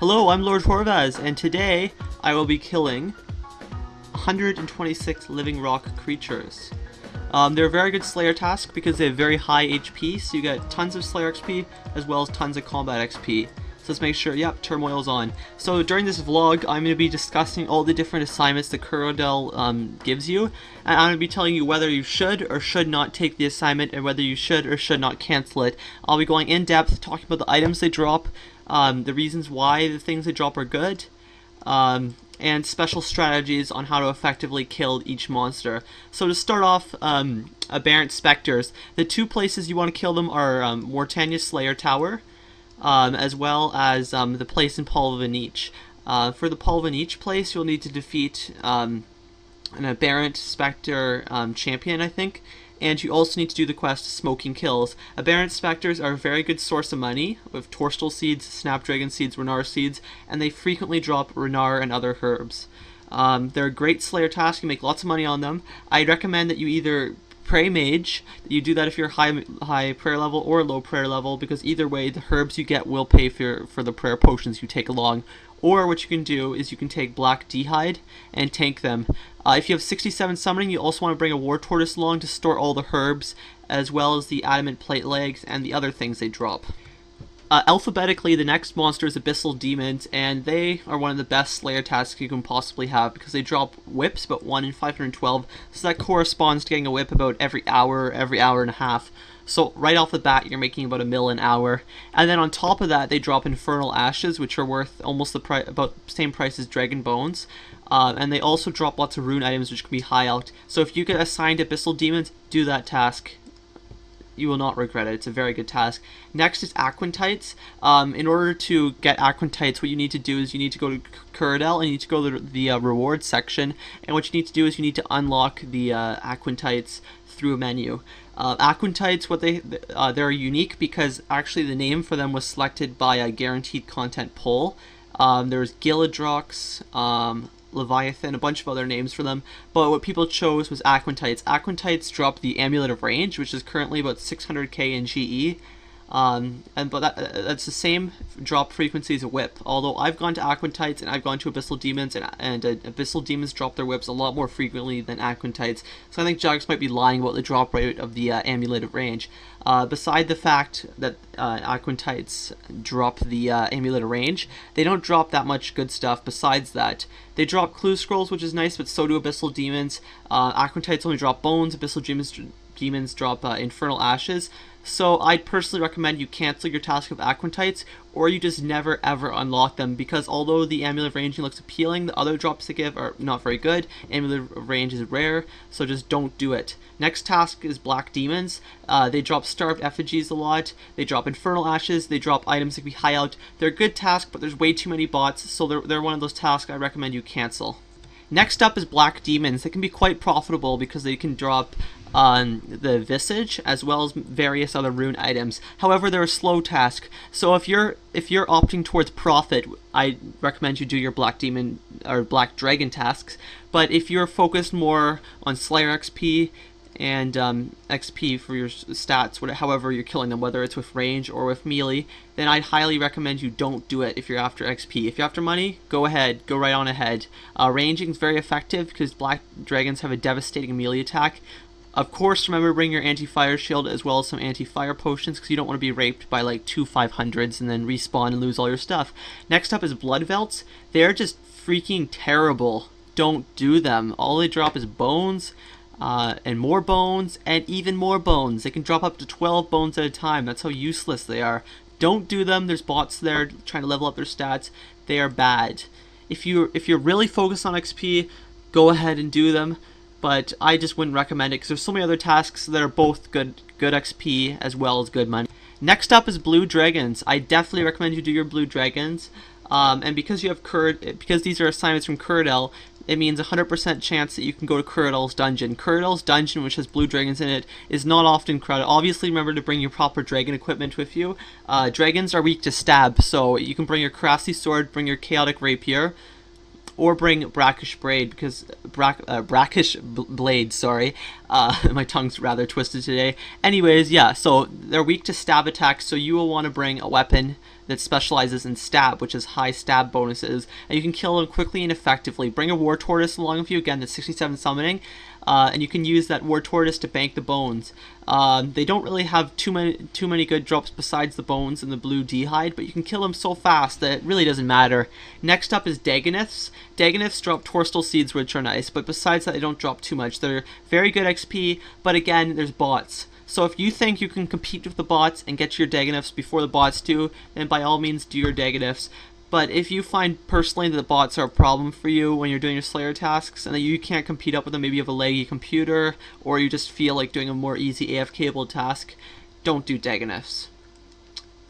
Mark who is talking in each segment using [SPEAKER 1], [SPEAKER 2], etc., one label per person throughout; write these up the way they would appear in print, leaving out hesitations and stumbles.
[SPEAKER 1] Hello, I'm Lord Torvas, and today I will be killing 126 living rock creatures. They're a very good Slayer task because they have very high HP, so you get tons of Slayer XP as well as tons of combat XP. So let's make sure, yep, Turmoil's on. So during this vlog, I'm going to be discussing all the different assignments that Kuradel gives you, and I'm going to be telling you whether you should or should not take the assignment and whether you should or should not cancel it. I'll be going in depth, talking about the items they drop, the reasons why the things they drop are good, and special strategies on how to effectively kill each monster. So to start off, Aberrant Specters. The two places you want to kill them are Mortania's Slayer Tower, as well as the place in Paul Vanich. For the Paul Vanich place, you'll need to defeat an Aberrant Specter champion, I think, and you also need to do the quest Smoking Kills. Aberrant Specters are a very good source of money, with Torstal Seeds, Snapdragon Seeds, Renar Seeds, and they frequently drop Renar and other herbs. They're a great Slayer task, you make lots of money on them. I'd recommend that you either Pray Mage, you do that if you're high prayer level or low prayer level, because either way the herbs you get will pay for the prayer potions you take along. Or what you can do is you can take Black D'hide and tank them. If you have 67 summoning, you also want to bring a War Tortoise along to store all the herbs, as well as the Adamant Plate Legs and the other things they drop. Alphabetically, the next monster is Abyssal Demons, and they are one of the best Slayer tasks you can possibly have because they drop whips about 1 in 512, so that corresponds to getting a whip about every hour and a half. So right off the bat, you're making about $1 mil an hour. And then on top of that, they drop Infernal Ashes, which are worth almost about the same price as Dragon Bones. And they also drop lots of rune items, which can be high out. So if you get assigned Abyssal Demons, do that task. You will not regret it. It's a very good task. Next is Aqua Tights. In order to get Aqua Tights, what you need to do is you need to go to Kuradel and you need to go to the rewards section. And what you need to do is you need to unlock the Aqua Tights through a menu. Aqua Tights, they're unique because actually the name for them was selected by a guaranteed content poll. There's Gilladrox, Leviathan, a bunch of other names for them, but what people chose was Aqua Tights. Aqua Tights drop the Amulet of Range, which is currently about 600k in GE, but that's the same drop frequency as a whip, although I've gone to Aqua Tights and I've gone to Abyssal Demons, and Abyssal Demons drop their whips a lot more frequently than Aqua Tights, so I think Jax might be lying about the drop rate of the Amulet of Range. Beside the fact that Aqua Tights drop the Amulet of Range, they don't drop that much good stuff besides that. They drop Clue Scrolls, which is nice, but so do Abyssal Demons. Aqua Tights only drop Bones, Abyssal Demons drop Infernal Ashes. So I'd personally recommend you cancel your task of Aqua Tights, or you just never ever unlock them, because although the Amulet of Ranging looks appealing, the other drops they give are not very good. Amulet of Range is rare, so just don't do it. Next task is Black Demons. They drop Starved Effigies a lot, they drop Infernal Ashes, they drop items that can be high out. They're a good task, but there's way too many bots, so they're one of those tasks I recommend you cancel. Next up is Black Demons. They can be quite profitable because they can drop the Visage as well as various other rune items. However, they're a slow task, so if you're opting towards profit, I recommend you do your Black Demon or Black Dragon tasks. But if you're focused more on Slayer XP and XP for your stats, however you're killing them, whether it's with range or with melee, then I'd highly recommend you don't do it if you're after XP. If you're after money, go ahead, go right on ahead. Ranging is very effective because Black Dragons have a devastating melee attack. Of course, remember to bring your anti-fire shield as well as some anti-fire potions, because you don't want to be raped by like 2 500s and then respawn and lose all your stuff. Next up is Blood Velts. They're just freaking terrible. Don't do them. All they drop is bones, and more bones, and even more bones. They can drop up to 12 bones at a time. That's how useless they are. Don't do them. There's bots there trying to level up their stats. They are bad. If you're really focused on XP, go ahead and do them. But I just wouldn't recommend it because there's so many other tasks that are both good XP as well as good money. Next up is Blue Dragons. I definitely recommend you do your Blue Dragons. And because you have because these are assignments from Kuradel, it means 100% chance that you can go to Kuradel's dungeon. Kuradel's dungeon, which has Blue Dragons in it, is not often crowded. Obviously, remember to bring your proper dragon equipment with you. Dragons are weak to stab, so you can bring your Krasi Sword, bring your Chaotic Rapier, or bring Brackish Blade, because Brackish Blade, sorry, My tongue's rather twisted today. Anyways, yeah, so they're weak to stab attacks, so you will want to bring a weapon that specializes in stab, which is high stab bonuses, and you can kill them quickly and effectively. Bring a War Tortoise along with you, again, that's 67 summoning, and you can use that War Tortoise to bank the bones. They don't really have too many good drops besides the bones and the blue D-hide, but you can kill them so fast that it really doesn't matter. Next up is Dagoneths. Dagoneths drop Torstal Seeds, which are nice, but besides that, they don't drop too much. They're very good XP, but again, there's bots. So if you think you can compete with the bots and get your Dagoneths before the bots do, then by all means do your Dagoneths. But if you find personally that the bots are a problem for you when you're doing your Slayer tasks and that you can't compete up with them, maybe you have a laggy computer or you just feel like doing a more easy AFK-able task, don't do Dagoneths.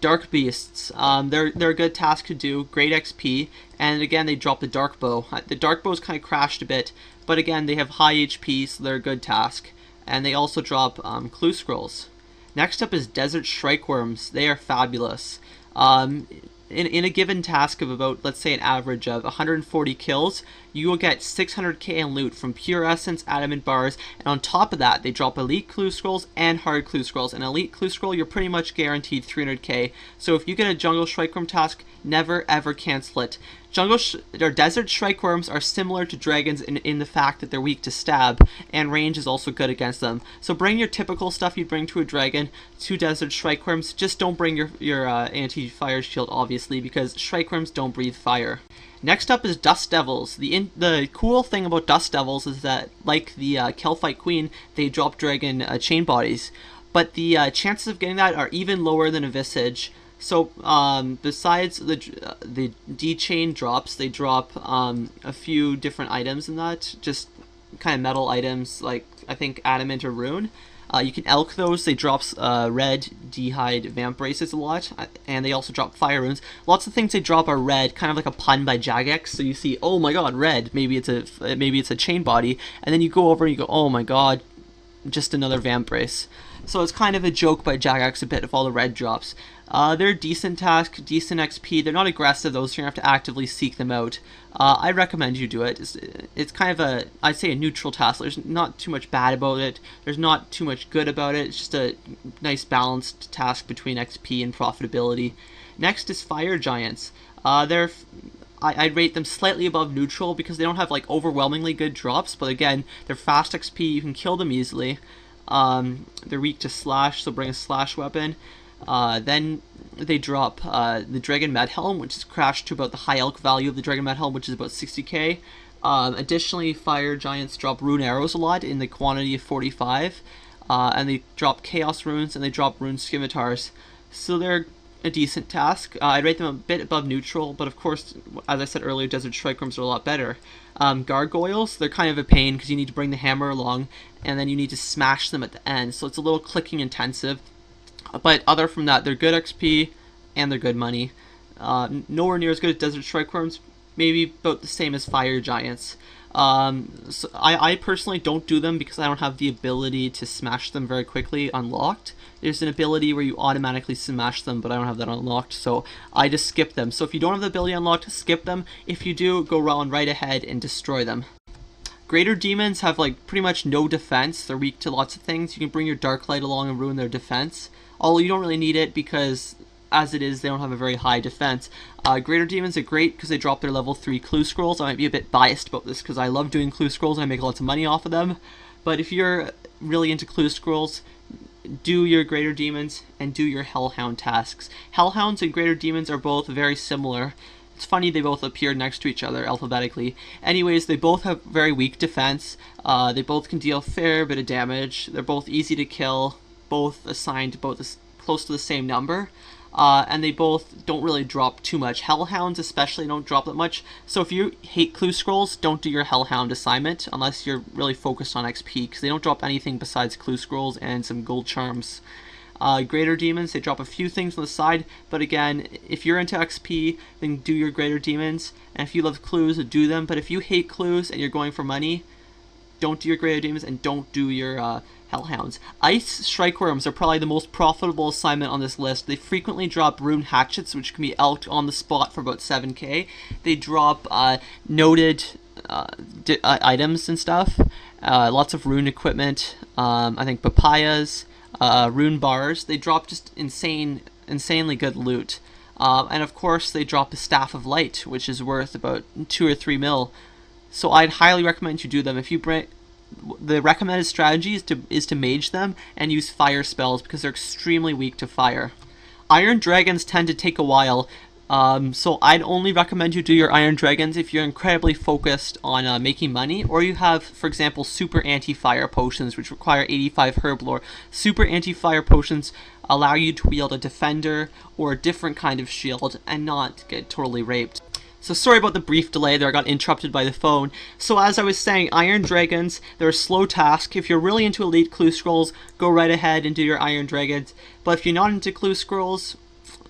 [SPEAKER 1] Dark Beasts, they're a good task to do, great XP, and again they drop the Dark Bow. The Dark Bow's kind of crashed a bit, but again they have high HP, so they're a good task. And they also drop clue scrolls. Next up is Desert Strikeworms. They are fabulous. In a given task of about, let's say, an average of 140 kills, you will get 600k in loot from Pure Essence, Adamant Bars, and on top of that, they drop Elite Clue Scrolls and Hard Clue Scrolls. An Elite Clue Scroll, you're pretty much guaranteed 300k. So if you get a Jungle Strikeworm task, never ever cancel it. Desert Strikeworms are similar to dragons in the fact that they're weak to stab, and range is also good against them. So bring your typical stuff you'd bring to a dragon to Desert Strikeworms. Just don't bring your anti-fire shield, obviously, because Strikeworms don't breathe fire. Next up is Dust Devils. The cool thing about Dust Devils is that, like the Kelphite Queen, they drop dragon chain bodies, but the chances of getting that are even lower than a Visage. So besides the D-chain drops, they drop a few different items in that, just kind of metal items like I think adamant or rune. You can elk those. They drop red D-hide vamp braces a lot, and they also drop fire runes. Lots of things they drop are red, kind of like a pun by Jagex. So you see, oh my god, red. Maybe it's a chain body, and then you go over and you go, oh my god, just another vamp brace. So it's kind of a joke by Jagex a bit of all the red drops. They're a decent task, decent XP. They're not aggressive though, so you're going to have to actively seek them out. I recommend you do it. It's kind of I'd say a neutral task. There's not too much bad about it. There's not too much good about it. It's just a nice balanced task between XP and profitability. Next is Fire Giants. I'd rate them slightly above neutral because they don't have like overwhelmingly good drops, but again, they're fast XP. You can kill them easily. They're weak to slash, so bring a slash weapon. Then they drop the Dragon Med Helm, which is crashed to about the high elk value of the Dragon Med Helm, which is about 60k. Additionally, Fire Giants drop Rune Arrows a lot in the quantity of 45, and they drop Chaos Runes, and they drop Rune Scimitars. So they're a decent task. I'd rate them a bit above neutral, but of course, as I said earlier, Desert Strikeworms are a lot better. Gargoyles, they're kind of a pain because you need to bring the hammer along, and then you need to smash them at the end, so it's a little clicking intensive. But other from that, they're good XP, and they're good money. Nowhere near as good as Desert Strikeworms, maybe about the same as Fire Giants. So I personally don't do them because I don't have the ability to smash them very quickly unlocked. There's an ability where you automatically smash them, but I don't have that unlocked, so I just skip them. So if you don't have the ability unlocked, skip them. If you do, go on right ahead and destroy them. Greater Demons have like pretty much no defense. They're weak to lots of things. You can bring your Dark Light along and ruin their defense. Although you don't really need it because, as it is, they don't have a very high defense. Greater Demons are great because they drop their level 3 clue scrolls. I might be a bit biased about this because I love doing clue scrolls and I make lots of money off of them. But if you're really into clue scrolls, do your Greater Demons and do your Hellhound tasks. Hellhounds and Greater Demons are both very similar. It's funny they both appear next to each other alphabetically. Anyways, they both have very weak defense. They both can deal a fair bit of damage. They're both easy to kill. Both assigned close to the same number, and they both don't really drop too much. Hellhounds especially don't drop that much, so if you hate clue scrolls, don't do your Hellhound assignment unless you're really focused on XP, because they don't drop anything besides clue scrolls and some gold charms. Greater Demons, they drop a few things on the side, but again, if you're into XP, then do your Greater Demons, and if you love clues, do them, but if you hate clues and you're going for money, don't do your Greater Demons and don't do your Hellhounds. Ice Strikeworms are probably the most profitable assignment on this list. They frequently drop Rune Hatchets, which can be elked on the spot for about 7k. They drop noted items and stuff. Lots of rune equipment. I think papayas, rune bars. They drop just insanely good loot. And of course, they drop a Staff of Light, which is worth about 2 or 3 mil. So I'd highly recommend you do them. If you bring, the recommended strategy is to mage them and use fire spells because they're extremely weak to fire. Iron Dragons tend to take a while, so I'd only recommend you do your Iron Dragons if you're incredibly focused on making money, or you have, for example, super anti-fire potions which require 85 herb lore. Super anti-fire potions allow you to wield a defender or a different kind of shield and not get totally raped. So sorry about the brief delay there, I got interrupted by the phone. So as I was saying, Iron Dragons, they're a slow task. If you're really into Elite Clue Scrolls, go right ahead and do your Iron Dragons. But if you're not into Clue Scrolls,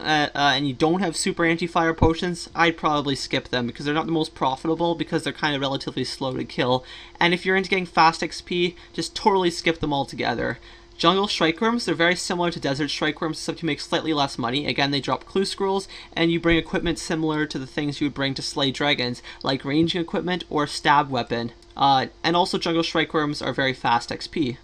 [SPEAKER 1] and you don't have super anti-fire potions, I'd probably skip them because they're not the most profitable because they're kind of relatively slow to kill. And if you're into getting fast XP, just totally skip them altogether. Jungle Strikeworms, they're very similar to Desert Strikeworms, except you make slightly less money. Again, they drop clue scrolls, and you bring equipment similar to the things you would bring to slay dragons, like ranging equipment or stab weapon. And also Jungle Strikeworms are very fast XP.